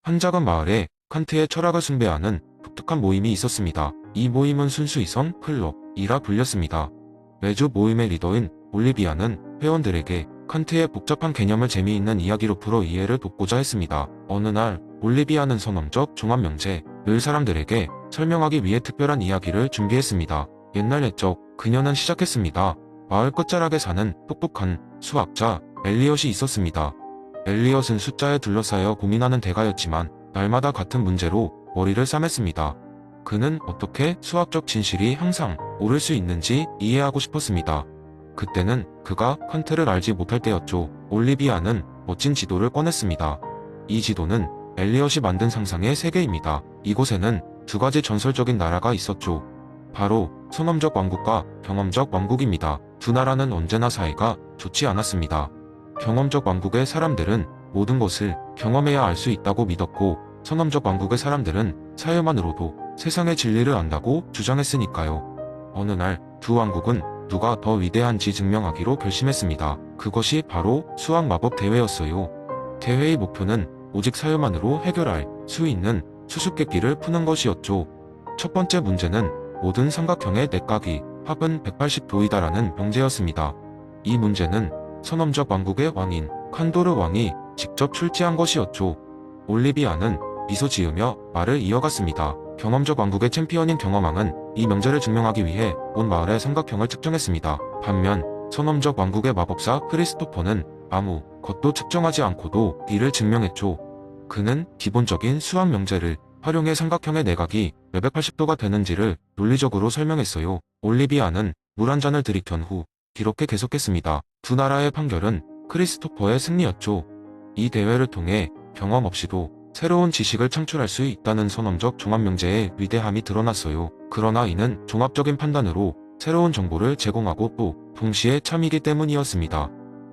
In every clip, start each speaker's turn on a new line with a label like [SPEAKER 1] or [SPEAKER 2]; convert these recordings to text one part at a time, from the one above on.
[SPEAKER 1] 한 작은 마을에 칸트의 철학을 숭배하는 독특한 모임이 있었습니다. 이 모임은 순수이성 클럽이라 불렸습니다. 매주 모임의 리더인 올리비아는 회원들에게 칸트의 복잡한 개념을 재미있는 이야기로 풀어 이해를 돕고자 했습니다. 어느 날 올리비아는 선언적 종합명제, 늘 사람들에게 설명하기 위해 특별한 이야기를 준비했습니다. 옛날 옛적 그녀는 시작했습니다. 마을 끝자락에 사는 똑똑한 수학자 엘리엇이 있었습니다. 엘리엇은 숫자에 둘러싸여 고민하는 대가였지만 날마다 같은 문제로 머리를 싸맸습니다. 그는 어떻게 수학적 진실이 항상 옳을 수 있는지 이해하고 싶었습니다. 그때는 그가 칸트를 알지 못할 때였죠. 올리비아는 멋진 지도를 꺼냈습니다. 이 지도는 엘리엇이 만든 상상의 세계입니다. 이곳에는 두 가지 전설적인 나라가 있었죠. 바로 선험적 왕국과 경험적 왕국입니다. 두 나라는 언제나 사이가 좋지 않았습니다. 경험적 왕국의 사람들은 모든 것을 경험해야 알 수 있다고 믿었고, 선험적 왕국의 사람들은 사유만으로도 세상의 진리를 안다고 주장했으니까요. 어느 날 두 왕국은 누가 더 위대한지 증명하기로 결심했습니다. 그것이 바로 수학 마법 대회였어요. 대회의 목표는 오직 사유만으로 해결할 수 있는 수수께끼를 푸는 것이었죠. 첫 번째 문제는 모든 삼각형의 내각이 합은 180도이다라는 명제였습니다. 이 문제는 선험적 왕국의 왕인 칸도르 왕이 직접 출제한 것이었죠. 올리비아는 미소 지으며 말을 이어갔습니다. 경험적 왕국의 챔피언인 경험왕은 이 명제를 증명하기 위해 온 마을의 삼각형을 측정했습니다. 반면 선험적 왕국의 마법사 크리스토퍼는 아무 것도 측정하지 않고도 이를 증명했죠. 그는 기본적인 수학 명제를 활용해 삼각형의 내각이 왜 180도가 되는지를 논리적으로 설명했어요. 올리비아는 물 한 잔을 들이켠 후 이렇게 계속했습니다. 두 나라의 판결은 크리스토퍼의 승리였죠. 이 대회를 통해 경험 없이도 새로운 지식을 창출할 수 있다는 선험적 종합명제의 위대함이 드러났어요. 그러나 이는 종합적인 판단으로 새로운 정보를 제공하고 또 동시에 참이기 때문이었습니다.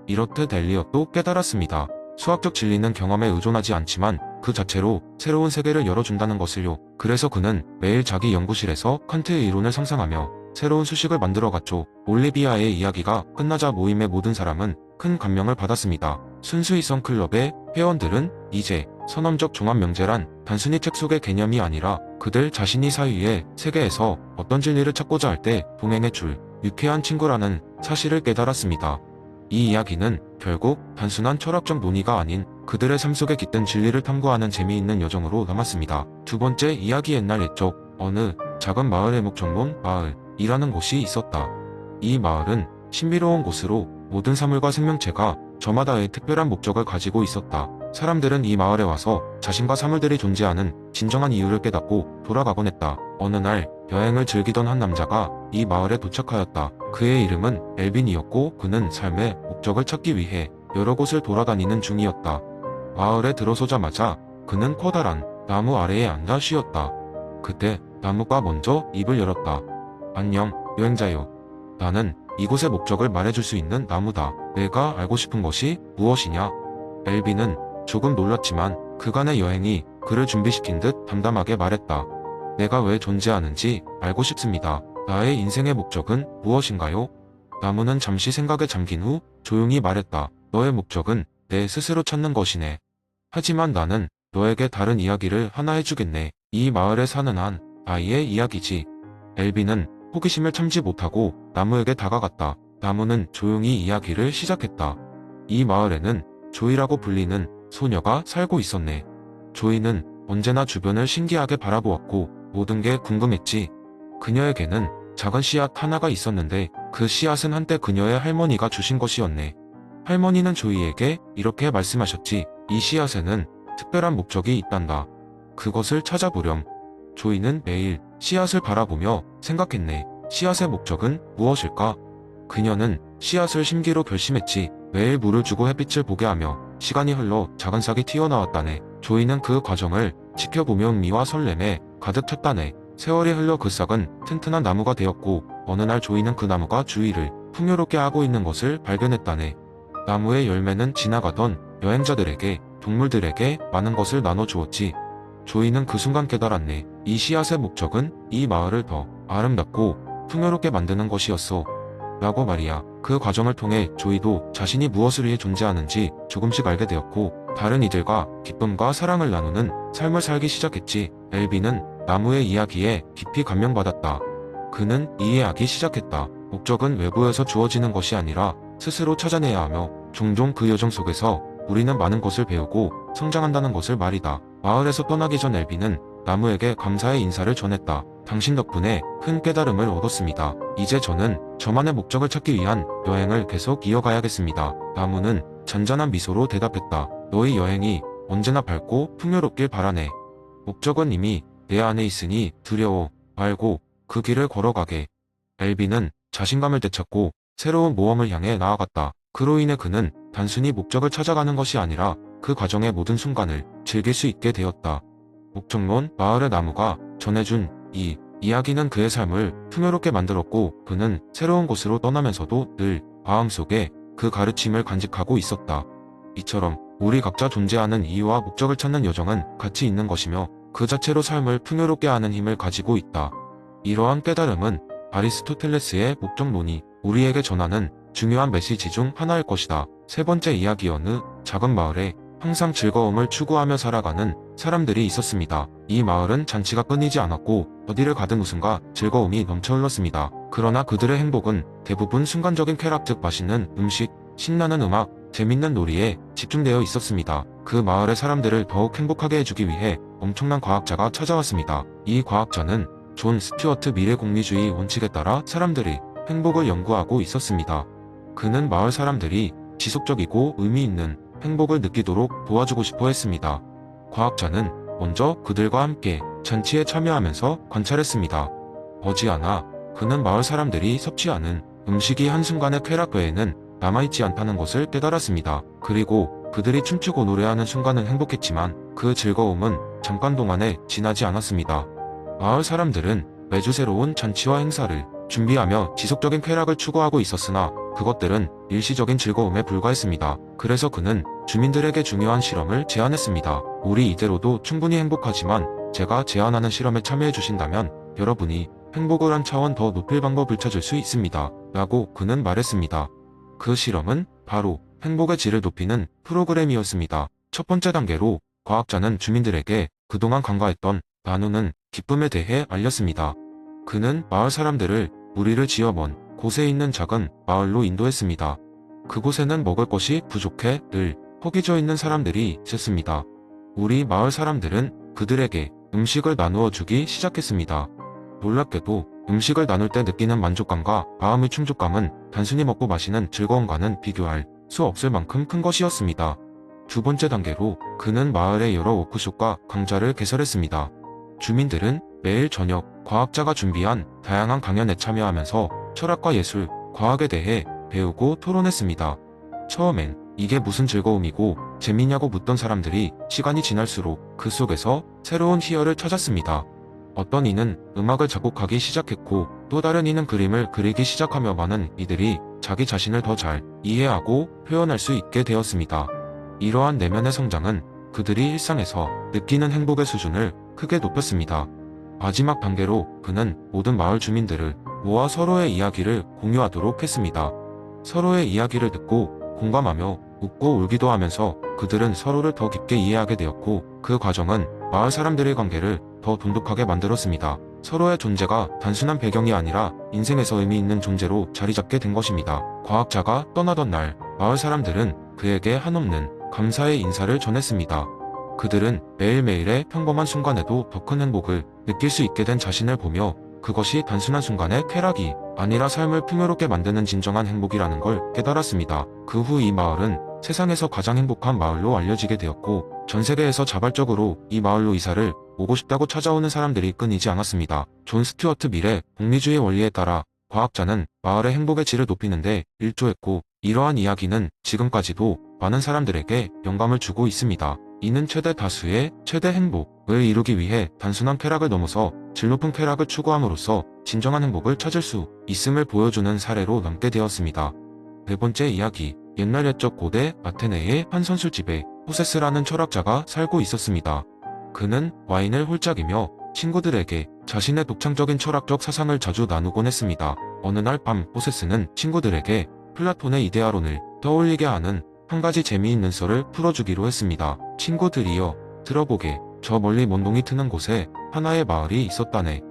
[SPEAKER 1] 이렇듯 엘리엇도 깨달았습니다. 수학적 진리는 경험에 의존하지 않지만 그 자체로 새로운 세계를 열어준다는 것을요. 그래서 그는 매일 자기 연구실에서 칸트의 이론을 상상하며 새로운 수식을 만들어갔죠. 올리비아의 이야기가 끝나자 모임의 모든 사람은 큰 감명을 받았습니다. 순수이성 클럽의 회원들은 이제 선험적 종합명제란 단순히 책 속의 개념이 아니라 그들 자신이 사유의 세계에서 어떤 진리를 찾고자 할 때 동행해 줄 유쾌한 친구라는 사실을 깨달았습니다. 이 이야기는 결국 단순한 철학적 논의가 아닌 그들의 삶 속에 깃든 진리를 탐구하는 재미있는 여정으로 남았습니다. 두 번째 이야기. 옛날 옛적 어느 작은 마을의 목정론 마을이라는 곳이 있었다. 이 마을은 신비로운 곳으로 모든 사물과 생명체가 저마다의 특별한 목적을 가지고 있었다. 사람들은 이 마을에 와서 자신과 사물들이 존재하는 진정한 이유를 깨닫고 돌아가곤 했다. 어느 날 여행을 즐기던 한 남자가 이 마을에 도착하였다. 그의 이름은 엘빈이었고 그는 삶의 목적을 찾기 위해 여러 곳을 돌아다니는 중이었다. 마을에 들어서자마자 그는 커다란 나무 아래에 앉아 쉬었다. 그때 나무가 먼저 입을 열었다. 안녕, 여행자요. 나는 이곳의 목적을 말해줄 수 있는 나무다. 내가 알고 싶은 것이 무엇이냐? 엘빈은 조금 놀랐지만 그간의 여행이 그를 준비시킨 듯 담담하게 말했다. 내가 왜 존재하는지 알고 싶습니다. 나의 인생의 목적은 무엇인가요? 나무는 잠시 생각에 잠긴 후 조용히 말했다. 너의 목적은 내 스스로 찾는 것이네. 하지만 나는 너에게 다른 이야기를 하나 해주겠네. 이 마을에 사는 한 아이의 이야기지. 엘빈은 호기심을 참지 못하고 나무에게 다가갔다. 나무는 조용히 이야기를 시작했다. 이 마을에는 조이라고 불리는 소녀가 살고 있었네. 조이는 언제나 주변을 신기하게 바라보았고 모든 게 궁금했지. 그녀에게는 작은 씨앗 하나가 있었는데 그 씨앗은 한때 그녀의 할머니가 주신 것이었네. 할머니는 조이에게 이렇게 말씀하셨지. 이 씨앗에는 특별한 목적이 있단다. 그것을 찾아보렴. 조이는 매일 씨앗을 바라보며 생각했네. 씨앗의 목적은 무엇일까? 그녀는 씨앗을 심기로 결심했지. 매일 물을 주고 햇빛을 보게 하며 시간이 흘러 작은 싹이 튀어나왔다네. 조이는 그 과정을 지켜보며 흥미와 설렘에 가득 찼다네. 세월이 흘러 그 싹은 튼튼한 나무가 되었고 어느 날 조이는 그 나무가 주위를 풍요롭게 하고 있는 것을 발견했다네. 나무의 열매는 지나가던 여행자들에게, 동물들에게 많은 것을 나눠주었지. 조이는 그 순간 깨달았네. 이 씨앗의 목적은 이 마을을 더 아름답고 풍요롭게 만드는 것이었어. 라고 말이야. 그 과정을 통해 조이도 자신이 무엇을 위해 존재하는지 조금씩 알게 되었고 다른 이들과 기쁨과 사랑을 나누는 삶을 살기 시작했지. 엘비는 나무의 이야기에 깊이 감명받았다. 그는 이해하기 시작했다. 목적은 외부에서 주어지는 것이 아니라 스스로 찾아내야 하며 종종 그 여정 속에서 우리는 많은 것을 배우고 성장한다는 것을 말이다. 마을에서 떠나기 전 엘비는 나무에게 감사의 인사를 전했다. 당신 덕분에 큰 깨달음을 얻었습니다. 이제 저는 저만의 목적을 찾기 위한 여행을 계속 이어가야겠습니다. 나무는 잔잔한 미소로 대답했다. 너의 여행이 언제나 밝고 풍요롭길 바라네. 목적은 이미 내 안에 있으니 두려워 말고 그 길을 걸어가게. 엘비는 자신감을 되찾고 새로운 모험을 향해 나아갔다. 그로 인해 그는 단순히 목적을 찾아가는 것이 아니라 그 과정의 모든 순간을 즐길 수 있게 되었다. 목적론 마을의 나무가 전해준 이 이야기는 그의 삶을 풍요롭게 만들었고 그는 새로운 곳으로 떠나면서도 늘 마음속에 그 가르침을 간직하고 있었다. 이처럼 우리 각자 존재하는 이유와 목적을 찾는 여정은 가치 있는 것이며 그 자체로 삶을 풍요롭게 하는 힘을 가지고 있다. 이러한 깨달음은 아리스토텔레스의 목적론이 우리에게 전하는 중요한 메시지 중 하나일 것이다. 세 번째 이야기. 어느 작은 마을에 항상 즐거움을 추구하며 살아가는 사람들이 있었습니다. 이 마을은 잔치가 끊이지 않았고 어디를 가든 웃음과 즐거움이 넘쳐 흘렀습니다. 그러나 그들의 행복은 대부분 순간적인 쾌락, 즉 맛있는 음식, 신나는 음악, 재밌는 놀이에 집중되어 있었습니다. 그 마을의 사람들을 더욱 행복하게 해주기 위해 엄청난 과학자가 찾아왔습니다. 이 과학자는 존 스튜어트 미래공리주의 원칙에 따라 사람들의 행복을 연구하고 있었습니다. 그는 마을 사람들이 지속적이고 의미 있는 행복을 느끼도록 도와주고 싶어 했습니다. 과학자는 먼저 그들과 함께 잔치에 참여하면서 관찰했습니다. 머지않아 그는 마을 사람들이 섭취하는 음식이 한순간의 쾌락 외에는 남아있지 않다는 것을 깨달았습니다. 그리고 그들이 춤추고 노래하는 순간은 행복했지만 그 즐거움은 잠깐 동안에 지나지 않았습니다. 마을 사람들은 매주 새로운 잔치와 행사를 준비하며 지속적인 쾌락을 추구하고 있었으나 그것들은 일시적인 즐거움에 불과했습니다. 그래서 그는 주민들에게 중요한 실험을 제안했습니다. 우리 이대로도 충분히 행복하지만 제가 제안하는 실험에 참여해 주신다면 여러분이 행복을 한 차원 더 높일 방법을 찾을 수 있습니다. 라고 그는 말했습니다. 그 실험은 바로 행복의 질을 높이는 프로그램이었습니다. 첫 번째 단계로 과학자는 주민들에게 그동안 간과했던 나누는 기쁨에 대해 알렸습니다. 그는 마을 사람들을 무리를 지어 먼 곳에 있는 작은 마을로 인도했습니다. 그곳에는 먹을 것이 부족해 늘 허기져 있는 사람들이 있었습니다. 우리 마을 사람들은 그들에게 음식을 나누어 주기 시작했습니다. 놀랍게도 음식을 나눌 때 느끼는 만족감과 마음의 충족감은 단순히 먹고 마시는 즐거움과는 비교할 수 없을 만큼 큰 것이었습니다. 두 번째 단계로 그는 마을의 여러 워크숍과 강좌를 개설했습니다. 주민들은 매일 저녁 과학자가 준비한 다양한 강연에 참여하면서 철학과 예술, 과학에 대해 배우고 토론했습니다. 처음엔 이게 무슨 즐거움이고 재미냐고 묻던 사람들이 시간이 지날수록 그 속에서 새로운 희열을 찾았습니다. 어떤 이는 음악을 작곡하기 시작했고 또 다른 이는 그림을 그리기 시작하며 많은 이들이 자기 자신을 더 잘 이해하고 표현할 수 있게 되었습니다. 이러한 내면의 성장은 그들이 일상에서 느끼는 행복의 수준을 크게 높였습니다. 마지막 단계로 그는 모든 마을 주민들을 모아 서로의 이야기를 공유하도록 했습니다. 서로의 이야기를 듣고 공감하며 웃고 울기도 하면서 그들은 서로를 더 깊게 이해하게 되었고 그 과정은 마을 사람들의 관계를 더 돈독하게 만들었습니다. 서로의 존재가 단순한 배경이 아니라 인생에서 의미 있는 존재로 자리 잡게 된 것입니다. 과학자가 떠나던 날 마을 사람들은 그에게 한없는 감사의 인사를 전했습니다. 그들은 매일매일의 평범한 순간에도 더 큰 행복을 느낄 수 있게 된 자신을 보며 그것이 단순한 순간의 쾌락이 아니라 삶을 풍요롭게 만드는 진정한 행복이라는 걸 깨달았습니다. 그 후 이 마을은 세상에서 가장 행복한 마을로 알려지게 되었고 전 세계에서 자발적으로 이 마을로 이사를 오고 싶다고 찾아오는 사람들이 끊이지 않았습니다. 존 스튜어트 밀의 공리주의 원리에 따라 과학자는 마을의 행복의 질을 높이는데 일조했고 이러한 이야기는 지금까지도 많은 사람들에게 영감을 주고 있습니다. 이는 최대 다수의 최대 행복을 이루기 위해 단순한 쾌락을 넘어서 질 높은 쾌락을 추구함으로써 진정한 행복을 찾을 수 있음을 보여주는 사례로 남게 되었습니다. 네 번째 이야기. 옛날 옛적 고대 아테네의 한 선술집에 호세스라는 철학자가 살고 있었습니다. 그는 와인을 홀짝이며 친구들에게 자신의 독창적인 철학적 사상을 자주 나누곤 했습니다. 어느 날 밤 호세스는 친구들에게 플라톤의 이데아론을 떠올리게 하는 한 가지 재미있는 썰을 풀어주기로 했습니다. 친구들이여, 들어보게. 저 멀리 먼동이 트는 곳에 하나의 마을이 있었다네.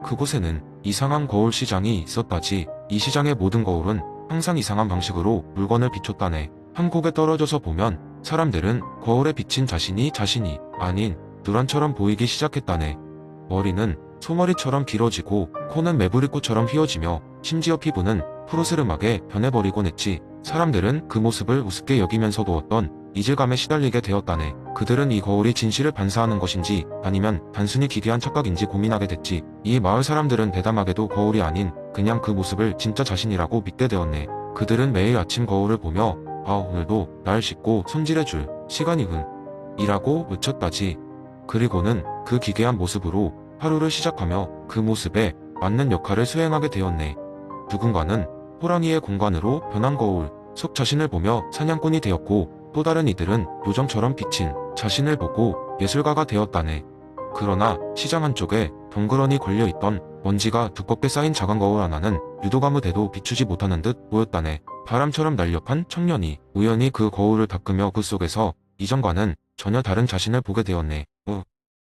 [SPEAKER 1] 그곳에는 이상한 거울 시장이 있었다지. 이 시장의 모든 거울은 항상 이상한 방식으로 물건을 비췄다네. 한 곡에 떨어져서 보면 사람들은 거울에 비친 자신이 아닌 누란처럼 보이기 시작했다네. 머리는 소머리처럼 길어지고 코는 매부리꽃처럼 휘어지며 심지어 피부는 푸르스름하게 변해버리곤 했지. 사람들은 그 모습을 우습게 여기면서도 어떤 이질감에 시달리게 되었다네. 그들은 이 거울이 진실을 반사하는 것인지 아니면 단순히 기괴한 착각인지 고민하게 됐지. 이 마을 사람들은 대담하게도 거울이 아닌 그냥 그 모습을 진짜 자신이라고 믿게 되었네. 그들은 매일 아침 거울을 보며 오늘도 날 씻고 손질해줄 시간이군 이라고 외쳤다지. 그리고는 그 기괴한 모습으로 하루를 시작하며 그 모습에 맞는 역할을 수행하게 되었네. 누군가는 호랑이의 공간으로 변한 거울 속 자신을 보며 사냥꾼이 되었고, 또 다른 이들은 요정처럼 비친 자신을 보고 예술가가 되었다네. 그러나 시장 한쪽에 덩그러니 걸려있던 먼지가 두껍게 쌓인 작은 거울 하나는 유독 아무 데도 비추지 못하는 듯 보였다네. 바람처럼 날렵한 청년이 우연히 그 거울을 닦으며 그 속에서 이전과는 전혀 다른 자신을 보게 되었네.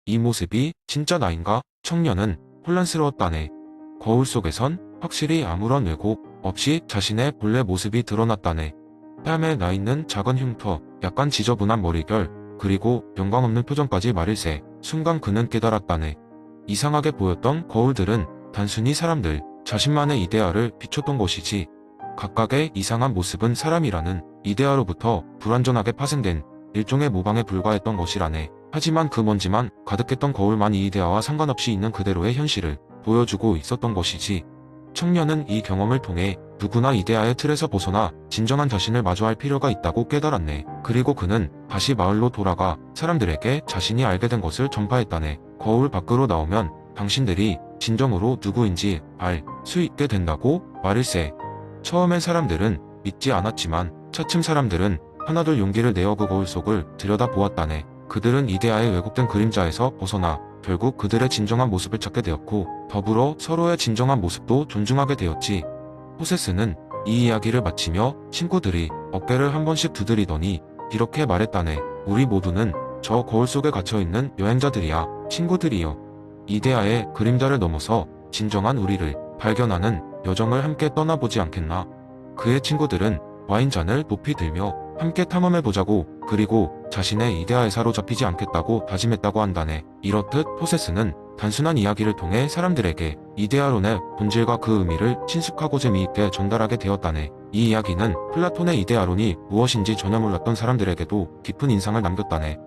[SPEAKER 1] 이 모습이 진짜 나인가? 청년은 혼란스러웠다네. 거울 속에선 확실히 아무런 왜곡 없이 자신의 본래 모습이 드러났다네. 뺨에 나있는 작은 흉터, 약간 지저분한 머리결, 그리고 영광 없는 표정까지 말일세. 순간 그는 깨달았다네. 이상하게 보였던 거울들은 단순히 사람들 자신만의 이데아를 비췄던 것이지, 각각의 이상한 모습은 사람이라는 이데아로부터 불완전하게 파생된 일종의 모방에 불과했던 것이라네. 하지만 그 먼지만 가득했던 거울만 이 이데아와 상관없이 있는 그대로의 현실을 보여주고 있었던 것이지. 청년은 이 경험을 통해 누구나 이데아의 틀에서 벗어나 진정한 자신을 마주할 필요가 있다고 깨달았네. 그리고 그는 다시 마을로 돌아가 사람들에게 자신이 알게 된 것을 전파했다네. 거울 밖으로 나오면 당신들이 진정으로 누구인지 알 수 있게 된다고 말일세. 처음엔 사람들은 믿지 않았지만 차츰 사람들은 하나둘 용기를 내어 그 거울 속을 들여다보았다네. 그들은 이데아의 왜곡된 그림자에서 벗어나 결국 그들의 진정한 모습을 찾게 되었고, 더불어 서로의 진정한 모습도 존중하게 되었지. 호세스는 이 이야기를 마치며 친구들이 어깨를 한 번씩 두드리더니 이렇게 말했다네. 우리 모두는 저 거울 속에 갇혀있는 여행자들이야. 친구들이여. 이데아의 그림자를 넘어서 진정한 우리를 발견하는 여정을 함께 떠나보지 않겠나. 그의 친구들은 와인잔을 높이 들며 함께 탐험해보자고, 그리고 자신의 이데아에 사로잡히지 않겠다고 다짐했다고 한다네. 이렇듯 호세스는 단순한 이야기를 통해 사람들에게 이데아론의 본질과 그 의미를 친숙하고 재미있게 전달하게 되었다네. 이 이야기는 플라톤의 이데아론이 무엇인지 전혀 몰랐던 사람들에게도 깊은 인상을 남겼다네.